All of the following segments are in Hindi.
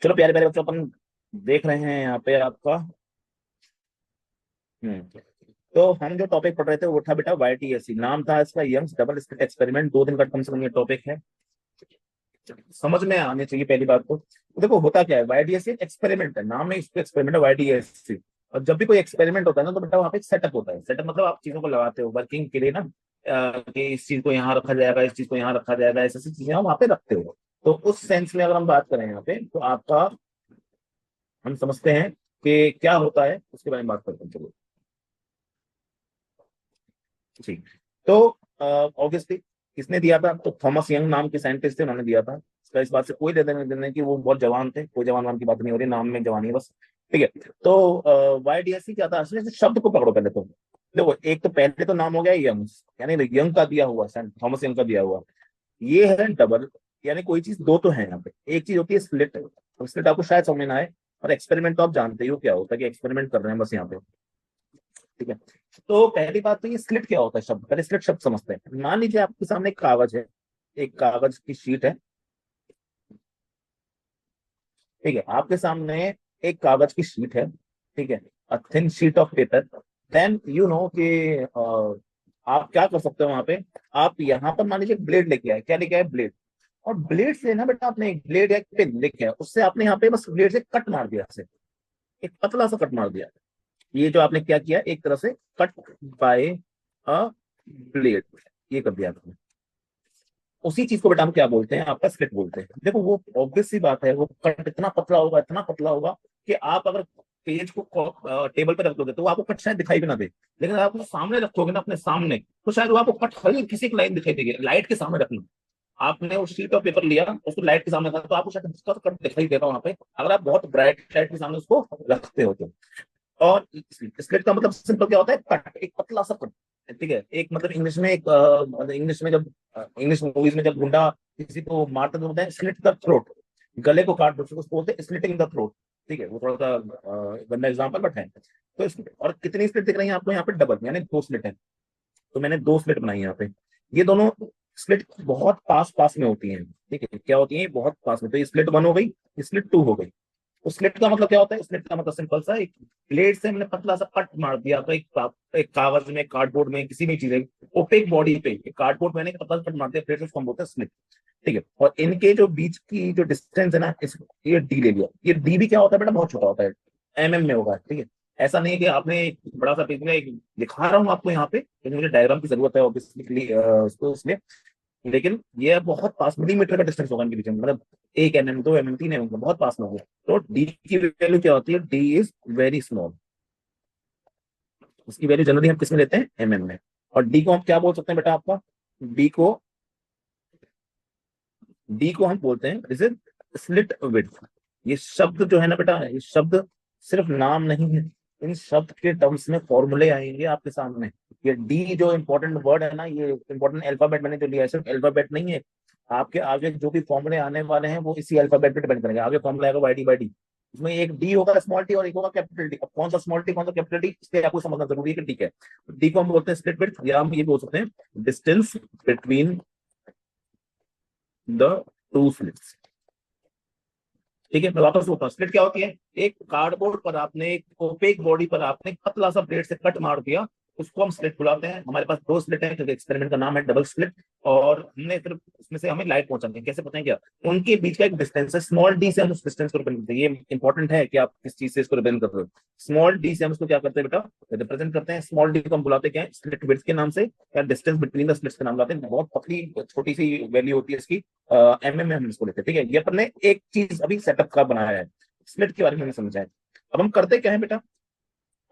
चलो प्यारे प्यारे बच्चों, अपन देख रहे हैं यहाँ पे आपका। तो हम जो टॉपिक पढ़ रहे थे वो था बेटा YTSC, नाम था इसका यंग्स डबल स्लिट एक्सपेरिमेंट। 2 दिन का कम से कम ये टॉपिक है, समझ में आने चाहिए पहली बात तो देखो होता क्या है, YTSC एक्सपेरिमेंट है, नाम में इसको एक्सपेरिमेंट है YTSC। और जब भी कोई एक्सपेरिमेंट होता है ना तो बेटा वहाँ पे एक सेटअप होता है। सेटअप मतलब आप चीजों को लगाते हो वर्किंग के लिए ना, कि इस चीज को यहाँ रखा जाएगा, इस चीज को यहाँ रखा जाएगा, ऐसी ऐसी चीजें आप वहाँ पे रखते हो। तो उस सेंस में अगर हम बात करें यहाँ पे तो आपका, हम समझते हैं कि क्या होता है उसके बारे में बात करते हैं। चलो ठीक। तो ऑब्वियसली किसने दिया था, तो थॉमस यंग नाम के साइंटिस्ट थे, उन्होंने दिया था। इसका इस बात से कोई लेना देना नहीं कि वो बहुत जवान थे, कोई जवान वान की बात नहीं हो रही, नाम में जवानी है बस। ठीक है। तो YDSC क्या था, असली शब्द को पकड़ो पहले तो। देखो एक तो पहले तो नाम हो गया यंग, यानी यंग का दिया हुआ, थॉमस यंग का दिया हुआ। ये है डबल, यानी कोई चीज दो तो है यहाँ पे। एक चीज होती है स्लिट, स्लिट आपको शायद समझ में ना आए, और एक्सपेरिमेंट तो आप जानते ही हो क्या होता है, कि एक्सपेरिमेंट कर रहे हैं बस यहाँ पे। ठीक है। तो पहली बात तो ये स्लिट क्या होता है शब्द, पहले स्लिट शब्द समझते हैं। मान लीजिए आपके सामने एक कागज है, एक कागज की शीट है। ठीक है, आपके सामने एक कागज की शीट है। ठीक है, a thin sheet of paper. Then you know कि आप क्या कर सकते हो वहां पे। आप यहाँ पर मान लीजिए ब्लेड लेके आए, क्या लेके आए, ब्लेड। और ब्लेड से ना बेटा आपने एक ब्लेड या एक पेन लेके आए, उससे आपने यहाँ पे बस ब्लेड से कट मार दिया, से एक पतला सा कट मार दिया। ये जो आपने क्या किया, एक तरह से कट बाय अ ब्लेड, ये कर दिया आपने। उसी चीज को बेटा हम क्या बोलते हैं, आपका स्लिट बोलते हैं। देखो वो ऑब्वियस सी बात है, वो कट इतना पतला होगा, इतना पतला होगा कि आप अगर पेज को टेबल पे रख दोगे तो वो आपको कट शायद दिखाई भी ना दे। लेकिन अगर आप उसको सामने रखोगे ना, अपने सामने, तो शायद वो आपको कट हल्की किसी एक लाइन दिखाई देगी। लाइट के सामने रखना, आपने वो शीट ऑफ पेपर लिया, उसको लाइट के सामने रखा तो आपको शायद उसका कट दिखाई देगा वहां पे, अगर आप बहुत ब्राइट लाइट के सामने उसको रखते हो तो। और स्लिट का मतलब सिंपल क्या होता है, कट, एक पतला सा कट। ठीक है, एक मतलब इंग्लिश में एक मतलब इंग्लिश में जब इंग्लिश मूवीज में जब गुंडा किसी को मारते तो बोलते हैं स्लिट द थ्रोट, गले को काट दो, उसको बोलते हैं स्लिटिंग द थ्रोट। ठीक है, वो थोड़ा सा गंदा एग्जाम्पल बट है। तो और कितनी स्लिट दिख रही है आपको यहाँ पे, डबल, यानी 2 स्लिट है। तो मैंने 2 स्लिट बनाई यहाँ पे। ये दोनों स्लिट बहुत पास पास में होती हैं। ठीक है, क्या होती है, बहुत पास में। तो ये स्लिट 1 हो गई, स्लिट 2 हो गई। उस स्लिट का मतलब क्या होता है, स्लिट का मतलब सिंपल सा, एक ब्लेड से हमने पतला सा कट मार दिया तो एक कागज में, कार्डबोर्ड में, किसी भी चीज, ओपेक बॉडी पे कार्डबोर्ड मैंने पतला सा कट मार दिया, ब्लेड से, उसको हम बोलते हैं स्लिट। ठीक है, और इनके जो बीच की जो डिस्टेंस है ना, ये डी ले लिया। ये डी भी क्या होता है बेटा, बहुत छोटा होता है, में होगा। ठीक है, ऐसा नहीं है कि आपने एक बड़ा सा पेज में एक दिखा रहा हूँ आपको यहाँ पे, लेकिन मुझे डायग्राम की जरूरत है ऑब्वियसली उसको, इसलिए। लेकिन ये बहुत पास, मिलीमीटर का डिस्टेंस होगा इनके बीच में, मतलब 1 mm, 2 mm, 3 mm, बहुत पास में होगा। तो डी की वैल्यू क्या होती है, डी इज वेरी स्मॉल। उसकी वैल्यू जनरली हम किस में लेते हैं, में। और डी को हम क्या बोल सकते हैं बेटा आपका, डी को डी को हम बोलते हैं दिस इज स्लिट विड्थ। ये शब्द जो है ना बेटा, ये शब्द सिर्फ नाम नहीं है, इन शब्द के टर्म्स में फॉर्मूले आएंगे आपके सामने। ये डी जो इंपॉर्टेंट वर्ड है ना, ये इंपॉर्टेंट अल्फाबेट मैंने जो लिया है, सिर्फ अल्फाबेट नहीं है। आपके आगे जो भी फॉर्मूले आने वाले हैं वो इसी अल्फाबेट पे डिपेंड करेंगे। आगे फॉर्मूला आएगा YD/D, उसमें एक डी होगा स्मॉल टी और एक होगा कैपिटल डी। अब कौन सा स्मॉल टी कौन सा कैपिटल डी, इसलिए आपको समझना जरूरी है कि डी है। डी को हम बोलते हैं स्लिट विड्थ, या हम ये बोल सकते हैं distance between the two slits. ठीक है, मैं वापस बोलता हूँ, स्लिट क्या होती है, एक कार्डबोर्ड पर आपने, एक ओपेक बॉडी पर आपने पतला सा ब्लेड से कट मार दिया, उसको हम स्लिट बुलाते हैं। हमारे पास 2 स्लिट हैं क्योंकि एक्सपेरिमेंट का नाम है डबल स्लिट। और हमने सिर्फ उसमें से हमें लाइट पहुंचानी है, कैसे पता है क्या, उनके बीच का एक डिस्टेंस है, स्मॉल डी से हम उस डिस्टेंस को रिप्रेजेंट करते हैं। ये इंपॉर्टेंट है कि आप किस चीज से इसको रिप्रेजेंट कर रहे हो। स्मॉल डी से हम इसको क्या करते हैं बेटा, रिप्रेजेंट करते हैं। स्मॉल डी को हम बुलाते क्या है, स्लिट विड्थ के नाम से, या डिस्टेंस बिटवीन द स्लिट्स के नाम बुलाते हैं। बहुत पतली छोटी सी वैल्यू होती है इसकी, में हम इसको लेते हैं। ठीक है, ये अपन ने एक चीज अभी सेटअप का बनाया है, स्लिट के बारे में हमें समझा है। अब हम करते क्या है बेटा,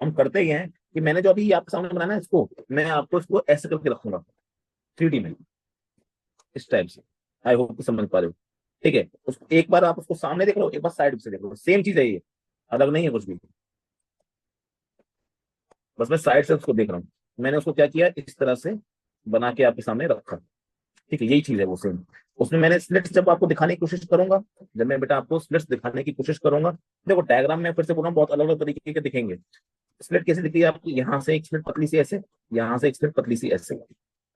हम करते ही हैं कि मैंने जो अभी आपके सामने बनाया ना, इसको मैं आपको इसको ऐसे करके रखूंगा 3D में, इस टाइप से। आई होप कि समझ पा रहे हो। ठीक है, एक बार आप उसको सामने देख लो, एक बार साइड से देख लो, सेम चीज है ये, अलग नहीं है कुछ भी। बस मैं साइड से उसको देख रहा हूँ। मैंने उसको क्या किया, इस तरह से बना के आपके सामने रखा। ठीक है, यही चीज है वो सेम। उसमें मैंने स्लिट्स जब आपको दिखाने की कोशिश करूंगा, जब मैं बेटा आपको स्लिट्स दिखाने की कोशिश करूंगा, देखो डायग्राम में फिर से बोल रहा हूँ, बहुत अलग अलग तरीके के दिखेंगे। स्लिट कैसे दिखती है आपको, यहाँ से एक स्लिट पतली सी ऐसे, यहाँ से एक स्लिट पतली सी ऐसे।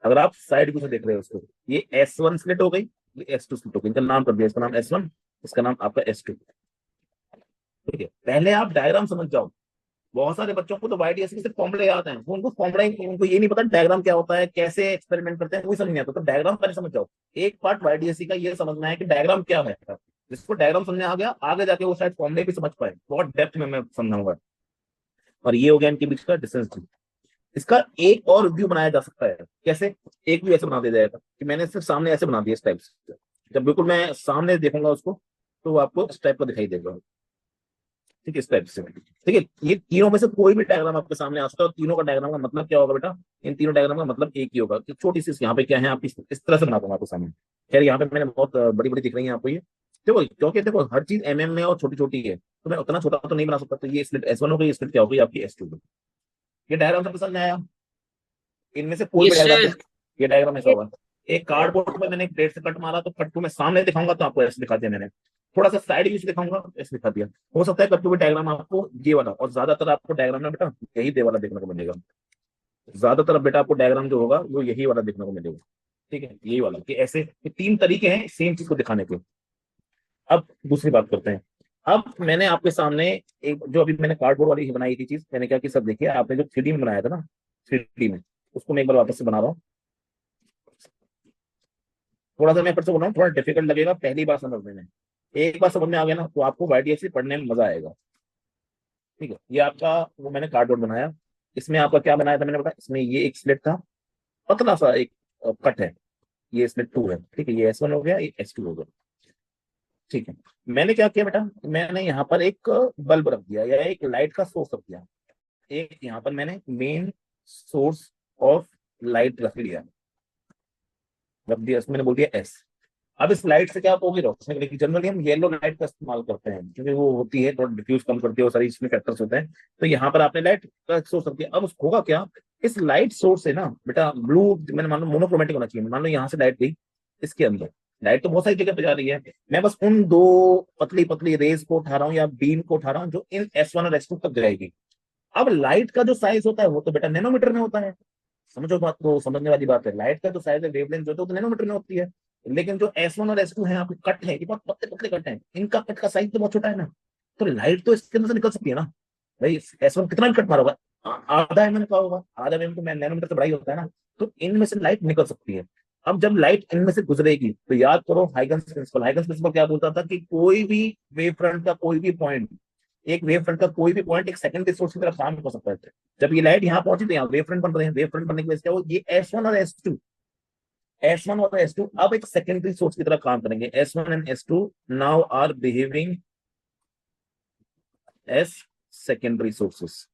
अगर आप साइड व्यू से देख रहे हो उसको, ये S1 स्लिट हो गई, ये S2 स्लिट हो गई। इनका नाम कर दिया, इसका नाम S1, इसका नाम आपका S2। ठीक है, पहले आप डायग्राम समझ जाओ। बहुत सारे बच्चों को तो वाईडीएसी के सिर्फ फॉर्मूले याद हैं, उनको फॉर्मूला ही, उनको ये नहीं पता डायग्राम क्या होता है, कैसे एक्सपेरिमेंट करते हैं, कोई समझ नहीं आता। तो डायग्राम पहले समझ जाओ। एक पार्ट वाईडीएसी का ये समझना है कि डायग्राम क्या है। जिसको डायग्राम समझ में आ गया, आगे जाके वो शायद फॉर्मूले भी समझ पाए, बहुत डेप्थ में मैं समझाऊंगा। और ये हो गया इनके बीच का डिस्टेंस। इसका एक और व्यू बनाया जा सकता है। कैसे? एक व्यू ऐसे बना दिया जाएगा कि मैंने सिर्फ सामने ऐसे बना दिया इस टाइप से। जब बिल्कुल मैं सामने देखूंगा उसको, तो वो आपको इस टाइप का दिखाई देगा। ठीक है, इस टाइप से। ठीक है, ये तीनों में से कोई भी डायग्राम आपके सामने आ सकता है, और तीनों का डायग्राम का मतलब क्या होगा बेटा? इन तीनों डायग्राम का मतलब एक ही होगा कि छोटी सी यहाँ पे क्या है, आप इस तरह से बनाता हूँ आपके सामने। खैर यहाँ पे मैंने बहुत बड़ी बड़ी दिख रही है आपको ये। देखो, क्योंकि देखो हर चीज में और छोटी छोटी है, तो मैं उतना छोटा तो नहीं बना सकता। तो ये स्लिट S1 हो गई, स्लिट क्या हो गई आपकी S2 हो गई। ये डायग्राम सबके समझ में आया? इनमें से कोई भी यस डायग्राम सर। देख, ये डायग्राम ऐसा होगा। एक कार्डबोर्ड में मैंने एक प्लेट से कट मारा, तो कट को मैं सामने दिखाऊंगा तो आपको ऐसे दिखा दिया मैंने। थोड़ा सा साइड व्यू से दिखाऊंगा, ऐसे दिखा दिया। हो सकता है कट भी डायग्राम आपको ये वाला, और ज्यादातर आपको डायग्राम ना बेटा यही दे वाला देखने को मिलेगा। ज्यादातर बेटा आपको डायग्राम जो होगा वो यही वाला देखने को मिलेगा। ठीक है, यही वाला, कि ऐसे ये तीन तरीके हैं सेम चीज को दिखाने के। अब दूसरी बात करते हैं। अब मैंने आपके सामने एक जो अभी मैंने कार्डबोर्ड वाली बनाई थी चीज, मैंने क्या कि सब देखिए, आपने जो 3D में बनाया था ना, 3D में, उसको मैं एक बार वापस से बना रहा हूँ। थोड़ा सा मैं फिर से बोल रहा हूँ, थोड़ा डिफिकल्ट लगेगा पहली बार समझने में। एक बार समझ में आ गया ना, तो आपको वाईडीएक्सी पढ़ने में मजा आएगा। ठीक है, ये आपका वो मैंने कार्डबोर्ड बनाया। इसमें आपका क्या बनाया था मैंने बताया, इसमें ये एक स्लिट था, पतला सा एक कट है। ये स्लिट 2 है। ठीक है, ये S1 हो गया, ये S2 हो गया। ठीक है, मैंने क्या किया बेटा, मैंने यहाँ पर एक बल्ब रख दिया, या एक लाइट का सोर्स रख दिया। एक यहाँ पर मैंने मेन सोर्स ऑफ लाइट रख दिया, इसमें मैंने बोल दिया S। अब इस लाइट से क्या आप होगी रोशनी मिलेगी। जनरली हम येलो लाइट का इस्तेमाल करते हैं, क्योंकि वो होती है थोड़ा डिफ्यूज कम करती है, वो सारी इसमें फैक्टर्स होते हैं। तो यहाँ पर आपने लाइट का सोर्स रख दिया। अब उसको होगा क्या, इस लाइट सोर्स से ना बेटा ब्लू, मैंने मान लो मोनोक्रोमेटिक होना चाहिए, मान लो यहाँ से लाइट गई इसके अंदर। लाइट तो बहुत सारी जगह पे जा रही है, मैं बस उन दो पतली पतली रेज को उठा रहा हूँ या बीम को उठा रहा हूँ जो इन S1 और S2 तक जाएगी। अब लाइट का जो साइज होता है वो तो बेटा नैनोमीटर में होता है। समझो बात को, समझने वाली बात है। लाइट का जो साइज है, वेवलेंथ जो है, तो नैनोमीटर में होती है। लेकिन जो S1 और S2 है, आपके कट है, ये बहुत पतले पतले कट है, इनका कट का साइज तो बहुत छोटा है ना। तो लाइट तो इसके अंदर से निकल सकती है ना। भाई S1 कितना भी कट मारा होगा, आधा mm का होगा, आधा mm तो मैं नैनोमीटर से बड़ा ही होता है ना। तो इनमें से लाइट निकल सकती है। अब जब लाइट इनमें से गुजरेगी, तो याद करो हाइगन्स प्रिंसिपल। हाइगन्स प्रिंसिपल क्या बोलता था कि कोई भी वेव फ्रंट का कोई भी पॉइंट, एक वेव फ्रंट का कोई भी पॉइंट एक सेकेंडरी सोर्स की तरफ काम कर सकता है। जब ये लाइट यहाँ पहुंची, तो यहाँ वेव फ्रंट बन रहे हैं। वेव फ्रंट बनने की वजह से क्या हो, ये S1 और S2, S1 और S2 अब एक सेकेंडरी सोर्स की तरह काम करेंगे। S1 and S2 now are behaving as secondary sources.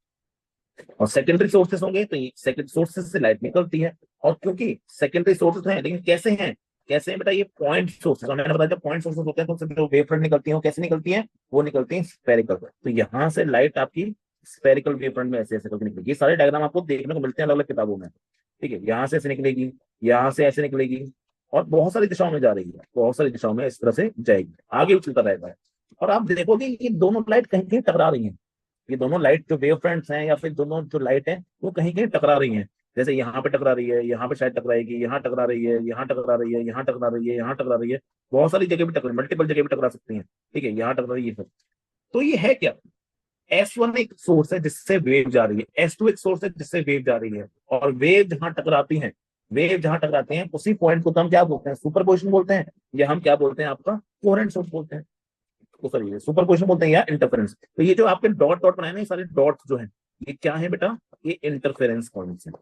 और सेकेंडरी सोर्सेस होंगे तो सेकेंडरी सोर्सेस से लाइट निकलती है। और क्योंकि सेकेंडरी सोर्सेस हैं, लेकिन कैसे हैं, कैसे हैं बेटा, ये पॉइंट सोर्सेस। मैंने बताया जब पॉइंट सोर्सेस होते हैं तो जो वेव फ्रंट निकलती है वो कैसे निकलती है, वो निकलती है स्फेरिकल। तो यहाँ से लाइट आपकी स्फेरिकल वेव फ्रंट में ऐसे ऐसे करके निकलेगी। ये सारे डायग्राम आपको देखने को मिलते हैं अलग अलग किताबों में। ठीक है, यहाँ से ऐसे निकलेगी, यहाँ से ऐसे निकलेगी, और बहुत सारी दिशाओं में जा रही है, बहुत सारी दिशाओं में इस तरह से जाएगी, आगे भी चलता रहता है। और आप देखोगे ये दोनों लाइट कहीं कहीं टकरा रही हैं। ये दोनों लाइट जो वेव फ्रंट्स हैं, या फिर दोनों जो लाइट है, वो कहीं कहीं टकरा रही हैं। जैसे यहाँ पे टकरा रही है, यहाँ पे शायद टकराएगी, यहाँ टकरा रही है, यहाँ टकरा रही है, यहाँ टकरा रही है, यहाँ टकरा रही है। बहुत सारी जगह भी टकरा, मल्टीपल जगह भी टकरा सकती हैं। ठीक है, यहाँ टकरा रही है। तो ये है क्या, S1 एक सोर्स है जिससे वेव जा रही है, S2 एक सोर्स है जिससे वेव जा रही है। और वेव जहां टकराती हैं, वेव जहां टकराते हैं उसी पॉइंट को तो हम क्या बोलते हैं, सुपरपोजिशन बोलते हैं, या हम क्या बोलते हैं, आपका कोहेरेंट सोर्स बोलते हैं। तो सॉरी, सुपर पोजिशन बोलते हैं या इंटरफेरेंस। तो ये जो आपके डॉट डॉट बनाए ना, ये सारे डॉट्स जो हैं, ये क्या है बेटा, ये इंटरफेरेंस पॉइंट्स हैं।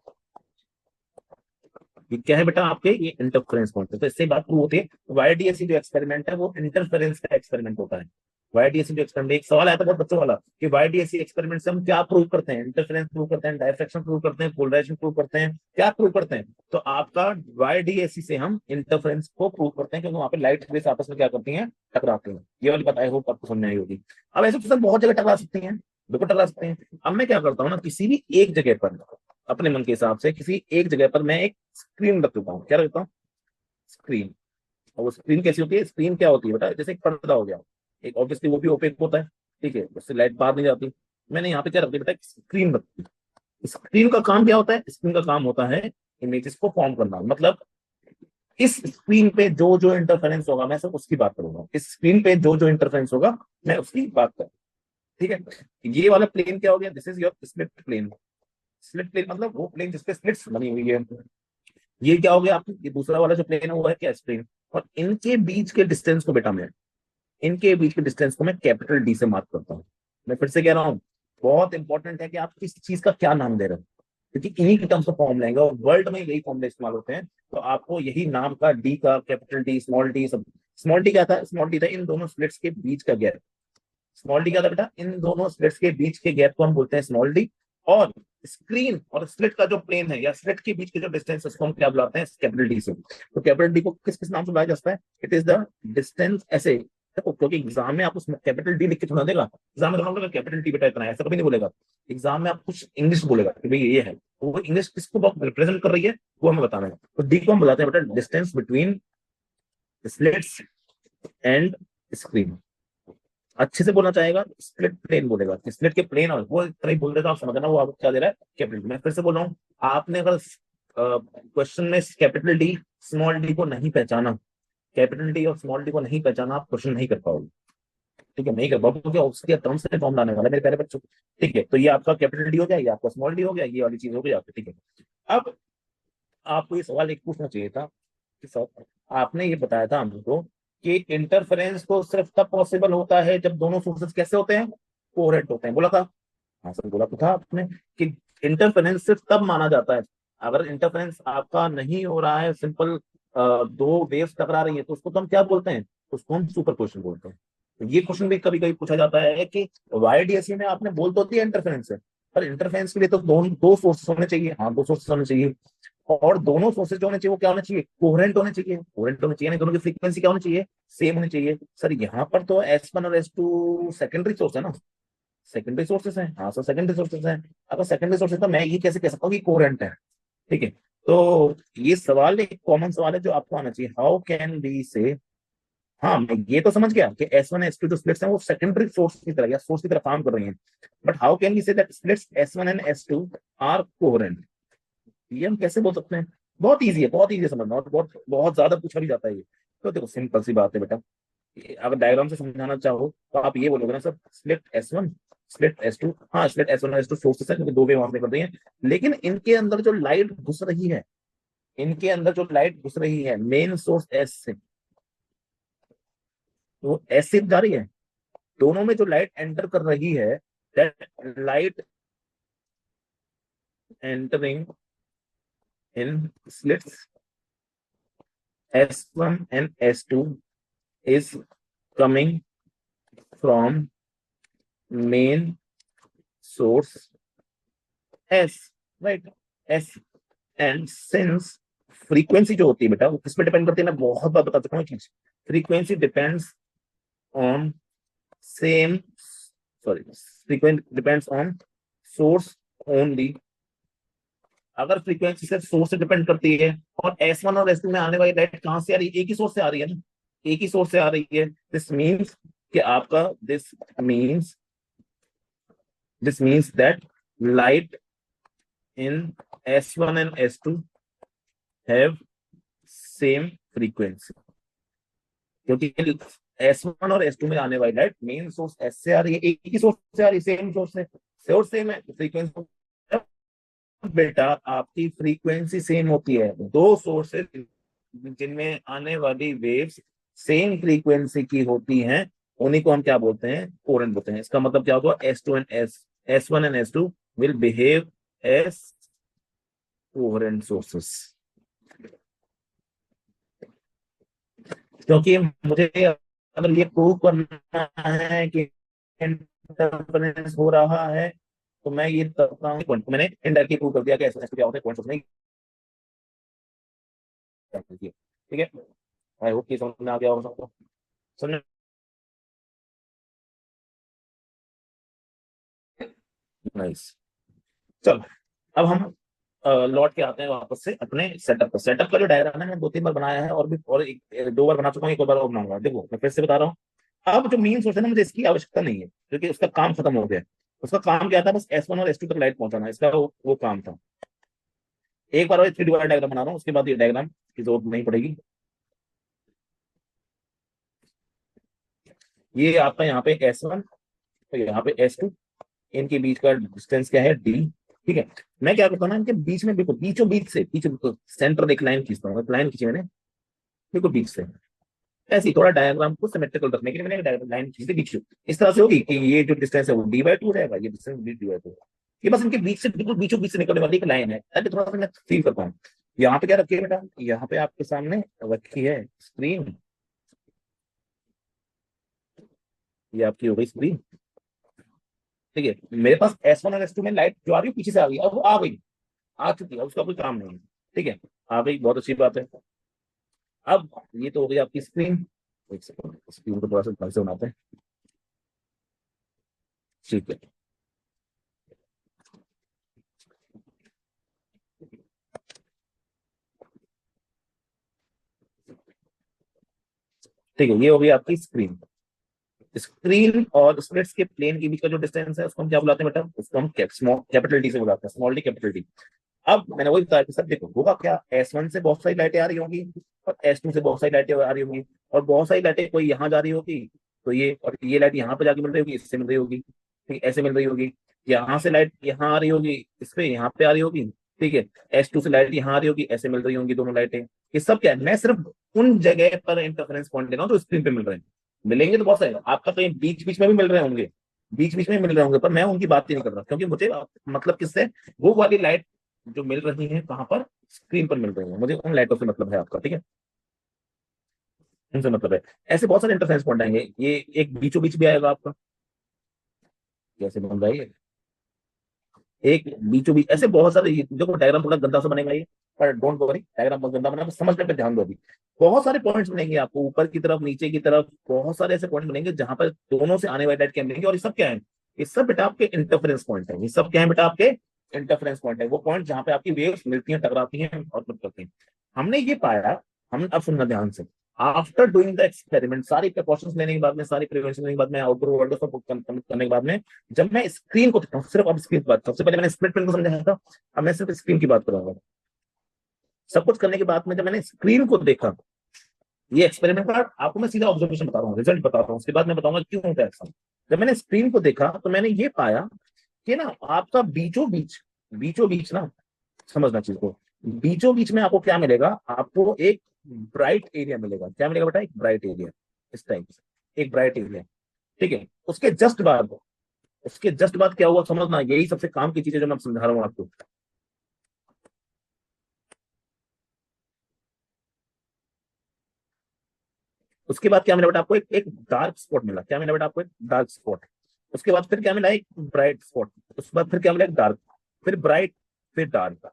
ये क्या है बेटा आपके, ये इंटरफेरेंस पॉइंट है। तो इससे बात प्रूव होती है, वाईडीएसी जो एक्सपेरिमेंट है वो इंटरफेरेंस का एक्सपेरिमेंट होता है। वाईडीएसी जो एक्सपेरिमेंट, एक सवाल आया था बहुत बच्चों वाला कि वाईडीएसी एक्सपेरिमेंट से हम क्या प्रूव करते हैं, इंटरफेरेंस प्रूव करते हैं, डायफ्रैक्शन प्रूव करते हैं, पोलराइजेशन प्रूव करते हैं, क्या प्रूव करते हैं। तो आपका वाईडीएसी से हम इंटरफेरेंस को प्रूव करते हैं, क्योंकि वहां पे लाइट रेस आपस में क्या करती हैं, टकराती हैं। ये वाली बात आई होप आपको समझ में आई होगी। अब ऐसे क्वेश्चन बहुत जगह टकरा सकती हैं, बिल्कुल टकरा सकते हैं। अब मैं क्या करता हूँ ना, किसी भी एक जगह पर अपने मन के हिसाब से किसी एक जगह पर मैं एक स्क्रीन रख देता हूँ। क्या रखता हूँ, स्क्रीन। और वो स्क्रीन कैसी होती है, स्क्रीन क्या होती है बेटा, जैसे एक पर्दा हो गया, एक ऑब्वियसली वो भी ओपेक होता है। ठीक है, उससे लाइट बाहर नहीं जाती। मैंने यहाँ पे क्या रख दिया बेटा, स्क्रीन रख दी। स्क्रीन का काम क्या होता है, स्क्रीन का काम होता है इमेजेस को फॉर्म करना। मतलब इस स्क्रीन पे जो जो इंटरफेरेंस होगा मैं सिर्फ उसकी बात करूंगा, इस स्क्रीन पे जो जो इंटरफेरेंस होगा मैं उसकी बात करूंगा। ठीक है। ये वाला प्लेन क्या हो गया, this is your split plane. Split plane मतलब वो प्लेन जिसपे स्प्लिट्स बनी हुई है। ये क्या हो गया आपकी, ये दूसरा वाला जो प्लेन है वो है क्या, स्प्लेन। और इनके बीच के डिस्टेंस को बेटा मैं, इनके बीच के डिस्टेंस को मैं कैपिटल डी से मार्क करता हूँ। मैं फिर से कह रहा हूँ, बहुत इंपॉर्टेंट है कि आप किस चीज का क्या नाम दे रहे हो, क्योंकि इन्हीं के टर्म्स ऑफ फॉर्म लेंगे और वर्ल्ड में यही फॉर्मूले इस्तेमाल होते हैं। तो आपको यही नाम का डी का, कैपिटल डी, स्मॉल डी, सब। स्मॉल डी क्या था, स्मॉल डी था इन दोनों स्प्लिट्स के बीच का गैप। स्मॉल डी क्या था बेटा, इन दोनों स्लिट्स के बीच के गैप को हम बोलते हैं स्मॉल डी। और स्क्रीन और स्लिट का जो प्लेन है या स्लिट के बीच के जो डिस्टेंस, उसको हम क्या बुलाते हैं, कैपिटल डी से। तो कैपिटल डी को किस किस नाम से बुलाया जाता है, इट इज द डिस्टेंस ऐसे। देखो, क्योंकि एग्जाम में आप उसमें कैपिटल डी लिख के थोड़ा देगा, एग्जाम में थोड़ा कैपिटल डी बेटा इतना है, ऐसा कभी नहीं बोलेगा। एग्जाम में आप कुछ इंग्लिश बोलेगा कि भाई ये है, तो वो इंग्लिश किसको रिप्रेजेंट कर रही है वो हमें बताना है। तो डी को हम बताते हैं बेटा distance between slits and screen. अच्छे से बोलना चाहेगा स्प्लिट प्लेन बोलेगा, स्प्लिट के प्लेन, और वो इतना ही बोल देगा, आप समझना वो आपको क्या दे रहा है, कैपिटल। मैं फिर से बोल रहा हूँ, आपने अगर क्वेश्चन में कैपिटल डी स्मॉल डी को नहीं पहचाना, कैपिटल डी और स्मॉल डी को नहीं पहचाना, आप क्वेश्चन नहीं कर पाओगे। ठीक है, नहीं कर पाओगे क्योंकि उसके टर्म्स से फॉर्म लाने वाला है मेरे प्यारे बच्चों। ठीक है, तो ये आपका कैपिटल डी हो गया, ये आपका स्मॉल डी हो गया, ये वाली चीज हो गई आपकी। ठीक है, अब आपको ये सवाल एक पूछना चाहिए था कि सर, आपने ये बताया था हमको कि इंटरफेरेंस तो सिर्फ तब पॉसिबल होता है जब दोनों सोर्सेस कैसे होते हैं, कोहेरेंट होते हैं, बोला था। हाँ सर, बोला तो था आपने कि इंटरफेरेंस सिर्फ तब माना जाता है अगर इंटरफेरेंस आपका नहीं हो रहा है, सिंपल दो वेव्स टकरा रही है, तो उसको तो हम क्या बोलते हैं, उसको हम सुपरपोजिशन बोलते हैं। तो ये क्वेश्चन भी कभी कभी पूछा जाता है कि YDSE में आपने बोल तो दिया इंटरफेरेंस है, पर इंटरफेरेंस के लिए तो दो दो सोर्सेस होने चाहिए। हाँ, दो सोर्सेस होने चाहिए, और दोनों सोर्सेज जो होने चाहिए वो क्या होने चाहिए, कोहेरेंट होने चाहिए। कोहेरेंट होने चाहिए, नहीं दोनों की फ्रीक्वेंसी क्या होनी चाहिए, सेम होनी चाहिए। सर यहाँ पर तो S1 और S2 सेकेंडरी सोर्स है ना, सेकेंडरी सोर्सेस हैं। हाँ सर, सेकेंडरी सोर्सेस हैं। अगर सेकेंडरी सोर्सेस तो मैं ये कैसे कह सकता हूँ कि कोहेरेंट है। ठीक है, तो ये सवाल एक कॉमन सवाल है जो आपको आना चाहिए, हाउ कैन बी से। हाँ, मैं ये तो समझ गया कि S1 S2 जो स्प्लिट्स हैं वो सेकेंडरी सोर्स की तरह या सोर्स की तरह काम कर रही हैं, but how can be say that splits S1 and S2 are coherent, ये हम कैसे बोल सकते हैं। बहुत इजी है, बहुत इजी है समझना, और बहुत बहुत ज्यादा पूछा भी जाता है ये। तो देखो, सिंपल सी बात है बेटा, अगर डायग्राम से समझाना चाहो तो आप ये बोलोगे ना sir, split S1 split S2। हाँ, स्प्लिट S1 और S2 सोर्सेस है क्योंकि दो वे वहां से कर रही है, लेकिन इनके अंदर जो लाइट घुस रही है, इनके अंदर जो लाइट घुस रही है मेन सोर्स S से, तो S से जा रही है। दोनों में जो लाइट एंटर कर रही है, that light entering in slits S1 and S2 is coming from main source S, right? S, and since frequency जो होती है बेटा वो किस पे डिपेंड करती है, मैं बहुत बार बता चुका हूँ चीज। Frequency depends on same, sorry, frequency depends on source only. अगर फ्रीक्वेंसी सिर्फ सोर्स से डिपेंड करती है, और S1 और S2 में आने वाली लाइट कहां से आ रही है, एक ही सोर्स से आ रही है ना, एक ही सोर्स से आ रही है। Means this means that light in S1 and S2 have same frequency, क्योंकि S1 और S2 में आने वाली लाइट मेन सोर्स S से आ रही है, एक ही सोर्स से आ रही है, सेम सोर्स से, सोर्स सेम है, फ्रीक्वेंसी। बेटा आपकी फ्रीक्वेंसी सेम होती है, दो सोर्सेज जिनमें आने वाली वेव्स सेम फ्रीक्वेंसी की होती हैं, उन्हीं को हम क्या बोलते हैं, कोहेरेंट बोलते हैं। इसका मतलब क्या होगा, S1 and S2 will behave as coherent sources। क्योंकि मुझे अगर ये प्रूव करना है कि इंटरफेरेंस हो रहा है, तो मैं ये करता हूँ, मैंने इनडायरेक्टली प्रूव कर दिया कि S1 S2 क्या होता है, कोहेरेंट सोर्स नहीं। ठीक है, आई होप कि समझ में आ गया होगा सबको, समझ। नाइस। चलो, अब हम लौट के आते हैं वापस से अपने सेटअप पर। सेटअप का जो डायग्राम है मैं दो तीन बार बनाया है, और भी, और दो बार बना चुका हूँ, एक और बार और बनाऊंगा। देखो, मैं फिर से बता रहा हूँ, अब जो मेन सोर्स है ना, मुझे इसकी आवश्यकता नहीं है क्योंकि उसका काम खत्म हो गया। उसका काम क्या था, बस S1 और S2 तक लाइट पहुंचाना, इसका वो काम था। एक बार और 3D वाला डायग्राम बना रहा हूँ, उसके बाद ये डायग्राम की जरूरत नहीं पड़ेगी। ये आपका यहाँ पे S1 तो यहाँ पे S2, इनके बीच का डिस्टेंस क्या है D। ठीक है, मैं क्या करता हूँ ना, इनके बीच में बिल्कुल बीचों बीच से, बीच सेंटर एक लाइन खींचता हूँ, लाइन खींची मैंने बिल्कुल बीच से। ऐसे ही थोड़ा डायग्राम को सिमेट्रिकल रखने के लिए मैंने लाइन खींच दी बीच से। इस तरह से होगी कि ये जो डिस्टेंस है वो D/2 रहेगा, ये डिस्टेंस D/2। ये बस इनके बीच से बिल्कुल बीचों बीच से निकलने वाली एक लाइन है, ताकि थोड़ा सा मैं फील कर पाऊँ। यहाँ पे क्या रखी है बेटा, यहाँ पे आपके सामने रखी है स्क्रीन। ये आपकी हो गई स्क्रीन। ठीक है, मेरे पास S1 और S2 में लाइट जो आ रही है पीछे से आ गई, अब वो आ गई, आ चुकी है, उसका कोई काम नहीं है। ठीक है, आ गई, बहुत अच्छी बात है। अब ये तो हो गई आपकी स्क्रीन। एक सेकंड, स्क्रीन को थोड़ा सा ढंग से बनाते हैं। ठीक है, ठीक है, ये हो गई आपकी स्क्रीन। स्क्रीन और स्प्लिट्स के प्लेन के बीच का जो डिस्टेंस है उसको हम क्या बुलाते हैं बेटा, उसको हम कैपिटल डी से बुलाते हैं, स्मॉल डी कैपिटल डी। अब मैंने वही बताया कि सर देखो होगा क्या, S1 से बहुत सारी लाइटें आ रही होंगी और S2 से बहुत सारी लाइटें आ रही होंगी, और बहुत सारी लाइटें कोई यहाँ जा रही होगी, तो ये और ये लाइट यहाँ पे जाके मिल रही होगी, इससे मिल रही होगी, ठीक ऐसे मिल रही होगी। यहाँ से लाइट यहाँ आ रही होगी, इस पे यहाँ पे आ रही होगी। ठीक है, S2 से लाइट यहाँ आ रही होगी, ऐसे मिल रही होंगी दोनों लाइटें। ये सब क्या है, मैं सिर्फ उन जगह पर इंटरफेरेंस पॉइंट ले रहा हूँ जो स्क्रीन पे मिल रहे हैं। मिलेंगे तो बहुत सारे, आपका कहीं बीच बीच में भी मिल रहे होंगे, बीच बीच में मिल रहे होंगे, पर मैं उनकी बात ही नहीं कर रहा, क्योंकि मुझे मतलब किससे, वो वाली लाइट जो मिल रही है कहाँ पर, स्क्रीन पर मिल रही है, मुझे उन लाइटों से मतलब है आपका। ठीक है, उनसे मतलब है। ऐसे बहुत सारे इंटरफेरेंस पॉइंट आएंगे, ये एक बीचों बीच भी आएगा आपका, कैसे बन रहा है, एक बीचों बीच, ऐसे बहुत सारे। देखो डायग्राम थोड़ा गंदा सा बनेगा ये, पर डोंट वरी, डायग्राम बहुत गंदा बना, बस समझने पे ध्यान दो अभी। बहुत सारे पॉइंट्स बनेंगे आपको, ऊपर की तरफ नीचे की तरफ, बहुत सारे ऐसे पॉइंट बनेंगे जहां पर दोनों से आने वाले लाइट क्या मिलेंगे, और ये सब क्या है, ये सब बेटा आपके इंटरफेरेंस पॉइंट है, ये सब क्या है बेटा आपके इंटरफेरेंस पॉइंट है, वो पॉइंट जहां पे आपकी वेव्स मिलती हैं, टकराती हैं और कुछ करती हैं। हमने ये पाया, हम अब सुनना ध्यान से, आफ्टर डूइंग द एक्सपेरिमेंट, सारी प्रिकॉशंस लेने के बाद में, सारी प्रिवेंशन लेने के बाद में, आउटडोर वर्ल्ड सब करने के बाद में, जब मैं स्क्रीन को देखता हूँ, सिर्फ अब स्क्रीन की बात, सबसे पहले मैंने स्प्लिट पेन को समझाया था, अब मैं सिर्फ स्क्रीन की बात करूंगा। सब कुछ करने के बाद में जब मैंने स्क्रीन को देखा, ये एक्सपेरिमेंट का आपको मैं सीधा ऑब्जर्वेशन बता रहा हूँ, रिजल्ट बता रहा हूँ, उसके बाद मैं बताऊंगा क्यों होता है ऐसा। जब मैंने स्क्रीन को देखा तो मैंने ये पाया कि ना आपका बीचों बीच ना, समझना चीज को, बीचों बीच में आपको क्या मिलेगा, आपको एक ब्राइट एरिया मिलेगा। क्या मिलेगा बेटा, एक ब्राइट एरिया, इस टाइप से एक ब्राइट एरिया। ठीक है, उसके जस्ट बाद क्या हुआ समझना, यही सबसे काम की चीज है जो मैं समझा रहा हूँ आपको। उसके बाद क्या मिला बेटा आपको, एक डार्क स्पॉट मिला। क्या मिला बेटा आपको, एक डार्क स्पॉट। उसके बाद फिर क्या मिला, एक ब्राइट स्पॉट। उसके बाद फिर क्या मिला, एक डार्क, फिर ब्राइट, फिर डार्क।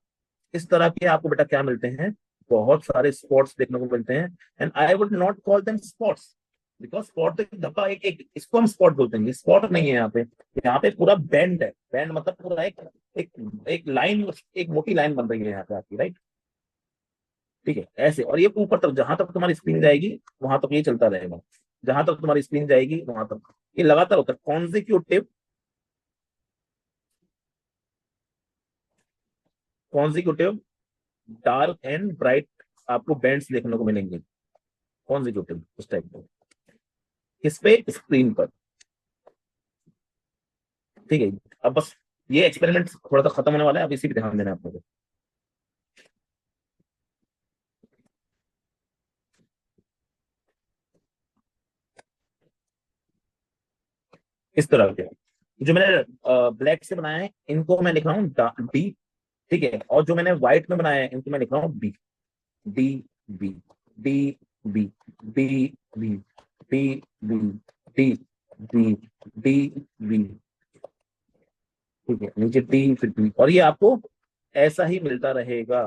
इस तरह के आपको बेटा क्या मिलते हैं, बहुत सारे स्पॉट्स देखने को मिलते हैं। And I would not call them spots, because spot तो एक धब्बा, एक इसको हम स्पॉट बोलते हैं, स्पॉट नहीं है यहाँ पे। यहाँ पे पूरा बैंड है, बैंड मतलब पूरा एक एक लाइन, एक मोटी लाइन बन रही है यहाँ पे आपकी, राइट। ठीक है, ऐसे, और ये ऊपर तक जहां तक तुम्हारी स्क्रीन जाएगी वहां तक ये चलता रहेगा, जहां तक तुम्हारी स्क्रीन जाएगी वहां तक ये लगातार होता है, consecutive, consecutive dark and bright आपको बैंड्स देखने को मिलेंगे, कॉन्जिक्यूटिव उस टाइप के, किस पे, स्क्रीन पर। ठीक है, अब बस ये एक्सपेरिमेंट थोड़ा सा खत्म होने वाला है, अब इसी पे ध्यान देना है आपको। इस तरह के जो मैंने ब्लैक से बनाया है इनको मैं लिख रहा हूँ डी। ठीक है, और जो मैंने व्हाइट में बनाया है इनको मैं लिख रहा हूँ B, D, B, D, B, D, B, D, B, D, B, D, B. ठीक है, नीचे डी फिर बी, और ये आपको ऐसा ही मिलता रहेगा।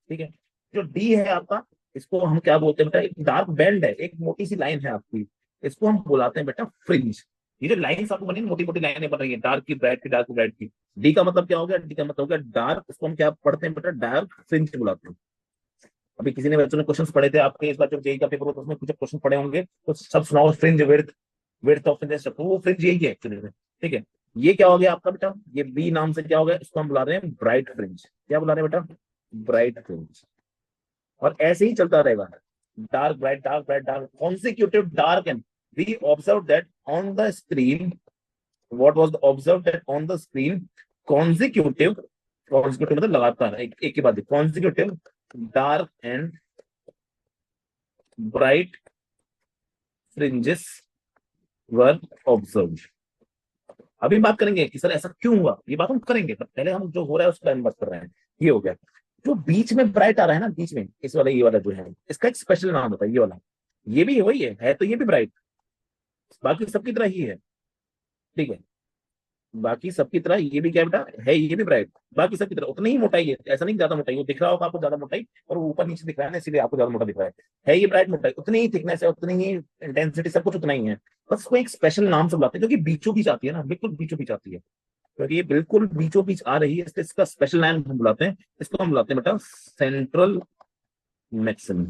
ठीक है, जो डी है आपका, इसको हम क्या बोलते हैं बेटा, एक डार्क बैंड है, एक मोटी सी लाइन है आपकी, इसको हम बुलाते हैं बेटा फ्रिंज। ये जो लाइन्स आपको बनी, मोटी मोटी लाइनें बन रही है, डार्क की ब्राइट की, डार्क की ब्राइट की। डी का मतलब क्या हो गया, डी का मतलब हो गया डार्क, उसको हम क्या पढ़ते हैं बेटा, डार्क फ्रिंज बुलाते हैं। अभी किसी ने बच्चों ने क्वेश्चन पढ़े थे आपके, इस बार जब जेई का पेपर हो तो उसमें कुछ क्वेश्चन पढ़े होंगे, तो सब सुनाओ, fringe width, width of fringe, तो वो फ्रिंज यही है एक्चुअली में। ठीक है, ये क्या हो गया आपका बेटा, ये बी नाम से क्या हो गया, इसको हम बुला रहे हैं ब्राइट फ्रिंज। क्या बुला रहे हैं बेटा, ब्राइट फ्रिंज। और ऐसे ही चलता रहेगा, dark bright, dark bright, dark consecutive, dark and we observed that on the screen, what was observed that on the screen, consecutive, consecutive मतलब लगातार, एक के बाद consecutive dark and bright fringes were observed. अभी बात करेंगे कि सर ऐसा क्यों हुआ, ये बात हम करेंगे, पर पहले हम जो हो रहा है उस पर बात कर रहे हैं। ये हो गया, जो बीच में ब्राइट आ रहा है ना, बीच में इस वाला, ये वाला जो है, इसका एक स्पेशल नाम होता है, ये वाला, ये भी वही है तो ये भी ब्राइट, बाकी सबकी तरह ही है, ठीक है, बाकी सबकी तरह ये भी क्या बेटा है, ये भी ब्राइट, बाकी सबकी तरह उतनी ही मोटाई है, ऐसा नहीं ज्यादा मोटाई, वो दिख रहा होगा आपको ज्यादा मोटाई, और वो ऊपर नीचे दिख रहा है ना, इसलिए आपको ज्यादा मोटा दिख रहा है ये ब्राइट मोटाई, उतनी ही थिकनेस है, उतनी ही इंटेंसिटी, सब कुछ उतना ही है, बस उसको एक स्पेशल नाम से बुलाते हैं, जो कि बीचों बीच आती है ना, बिल्कुल बीचों बीच आती है, क्योंकि ये बिल्कुल बीचों बीच आ रही है, इसलिए इसका स्पेशल नाम हम बुलाते हैं, इसको हम बुलाते हैं बेटा सेंट्रल मैक्सिमम।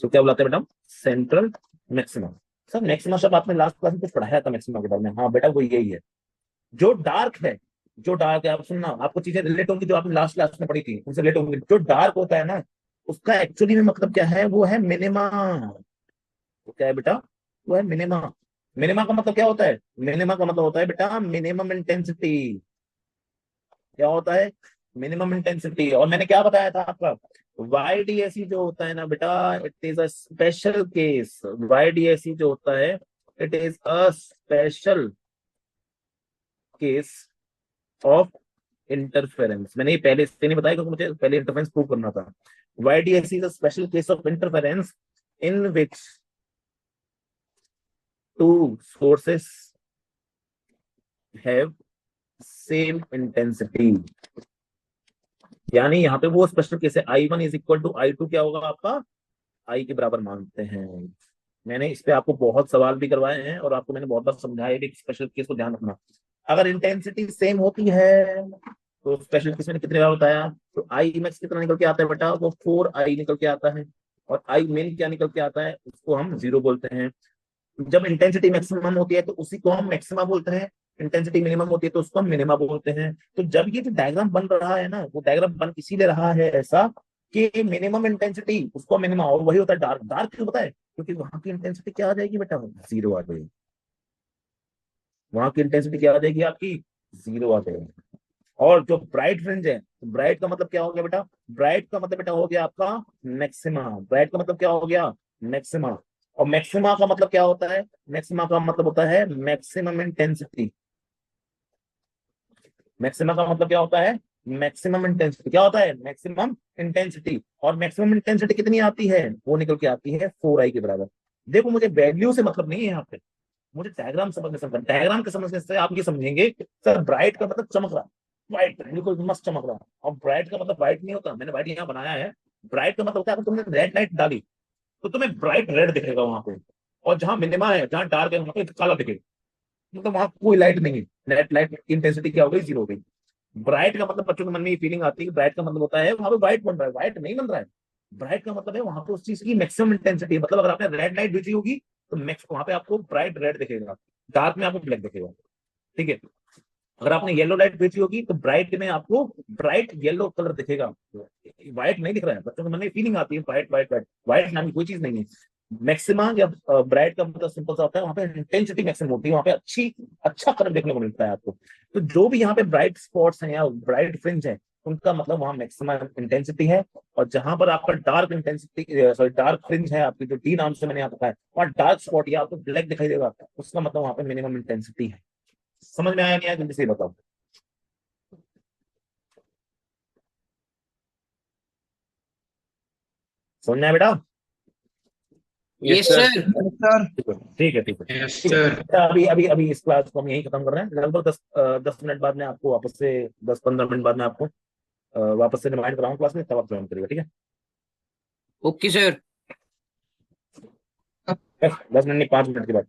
तो क्या बुलाते हैं बेटा, सेंट्रल मैक्सिमम। सर मैक्सिमम शब्द आपने लास्ट क्लास में कुछ पढ़ाया था मैक्सिमम के बारे में, हाँ बेटा वो यही है, जो डार्क है, जो डार्क है, आप सुनना, आपको चीजें रिलेट होंगी जो आपने लास्ट क्लास में पढ़ी थी, उनसे रिलेट होंगी, जो डार्क होता है ना, उसका एक्चुअली में मतलब क्या है, वो है मिनिमा, वो क्या है बेटा, वो है मिनिमा। मिनिमा का मतलब क्या होता है, मिनिमा का मतलब होता है बेटा मिनिमम इंटेंसिटी, क्या होता है, मिनिमम इंटेंसिटी। और मैंने क्या बताया था आपका, वाईडीएसी जो होता है ना बेटा, it is a special case, वाईडीएसी जो होता है, it is a special case of interference. मैंने ये पहले इसलिए नहीं बताया क्योंकि मुझे पहले इंटरफेरेंस प्रूव करना था। वाईडीएसी is a special case of interference in which to sources have same intensity, यानी यहाँ पे वो स्पेशल केस है, I1 is equal to I2 क्या होगा आपका, आई के बराबर मानते हैं। मैंने इस पे आपको बहुत सवाल भी करवाए हैं और आपको मैंने बहुत बार समझाया भी, स्पेशल केस को ध्यान रखना, अगर इंटेंसिटी सेम होती है तो स्पेशल केस मैंने कितने बार बताया, तो आई मैक्स कितना निकल के आता है बेटा, वो 4I निकल के आता है, और आई मेन क्या निकल के आता है, उसको हम 0 बोलते हैं। जब इंटेंसिटी मैक्सिमम होती है तो उसी को हम मैक्सिमा बोलते हैं, इंटेंसिटी मिनिमम होती है तो उसको हम मिनिमा बोलते हैं। तो जब ये जो डायग्राम बन रहा है ना, वो डायग्राम बन इसीलिए रहा है ऐसा कि मिनिमम इंटेंसिटी उसको मिनिमा, और वही होता है डार्क। डार्क क्यों पता है, क्योंकि वहां की इंटेंसिटी क्या आ जाएगी बेटा, 0 आ जाएगी, वहां की इंटेंसिटी क्या आ जाएगी आपकी, 0 आ जाएगी। और जो ब्राइट फ्रिंज है, ब्राइट का मतलब क्या हो गया बेटा, ब्राइट का मतलब बेटा हो गया आपका मैक्सिमा, ब्राइट का मतलब क्या हो गया, मैक्सिमा। और मैक्सिमा का मतलब क्या होता है, मैक्सिमा का मतलब होता है मैक्सिमम इंटेंसिटी, मैक्सिमा का मतलब क्या होता है, मैक्सिमम इंटेंसिटी, क्या होता है, मैक्सिमम इंटेंसिटी। और मैक्सिमम इंटेंसिटी कितनी आती है, वो निकल के आती है 4I के बराबर। देखो मुझे वैल्यू से मतलब नहीं है यहाँ पे, मुझे डायग्राम समझने से, डायग्राम के समझने से आप ये समझेंगे सर ब्राइट का मतलब चमक रहा, व्हाइट बिल्कुल मस्त चमक रहा, और ब्राइट का मतलब व्हाइट नहीं होता, मैंने व्हाइट यहाँ बनाया है, ब्राइट का मतलब होता है अगर तुमने रेड लाइट डाली तो तुम्हें ब्राइट रेड दिखेगा वहां पे, और जहां मिनिमा है, जहां डार्क है, वहां पे काला दिखेगा, मतलब वहां कोई लाइट नहीं है, नेट लाइट की इंटेंसिटी क्या हो गई, 0 हो गई। ब्राइट का मतलब बच्चों के मन में ये फीलिंग आती है कि ब्राइट का मतलब होता है वहां पे व्हाइट बन रहा है, व्हाइट नहीं बन रहा है, ब्राइट का मतलब है वहां पे उस चीज की मैक्सिमम इंटेंसिटी है, मतलब अगर आपने रेड लाइट भेजी होगी तो मैक्स वहां पे आपको ब्राइट रेड दिखेगा, डार्क में आपको ब्लैक दिखेगा, ठीक है। अगर आपने येलो लाइट भेजी होगी तो ब्राइट में आपको ब्राइट येलो कलर दिखेगा, व्हाइट नहीं दिख रहा है, बच्चों के मन में फीलिंग आती है व्हाइट व्हाइट व्हाइट, व्हाइट नाम की कोई चीज नहीं है। मैक्सिमा या ब्राइट का मतलब सिंपल सा होता है वहां पे इंटेंसिटी मैक्सिमम होती है, वहां पे अच्छा कलर देखने को मिलता है आपको। तो जो भी यहाँ पे ब्राइट स्पॉट्स हैं या ब्राइट फ्रिंज है, उनका मतलब वहां मैक्सिमम इंटेंसिटी है। और जहां पर आपका dark intensity, sorry dark fringe है आपकी, जो डी नाम से मैंने यहाँ बताया, वहां डार्क स्पॉट या आपको ब्लैक दिखाई देगा, उसका मतलब वहां पे मिनिमम इंटेंसिटी है। समझ में आया नहीं आया, जल्दी से बताओ। समझ में आया बेटा, yes yes sir. Sir. Sir. ठीक है ठीक है यस ठीक है। सर। बेटा अभी अभी अभी इस क्लास को हम यही खत्म कर रहे हैं, लगभग 10 मिनट बाद में आपको वापस से, 10-15 मिनट बाद में आपको वापस से रिमाइंड कराऊँ क्लास में, तब आप ज्वाइन करिएगा, ठीक ओके सर। है, 10 मिनट नहीं, 5 मिनट के बाद।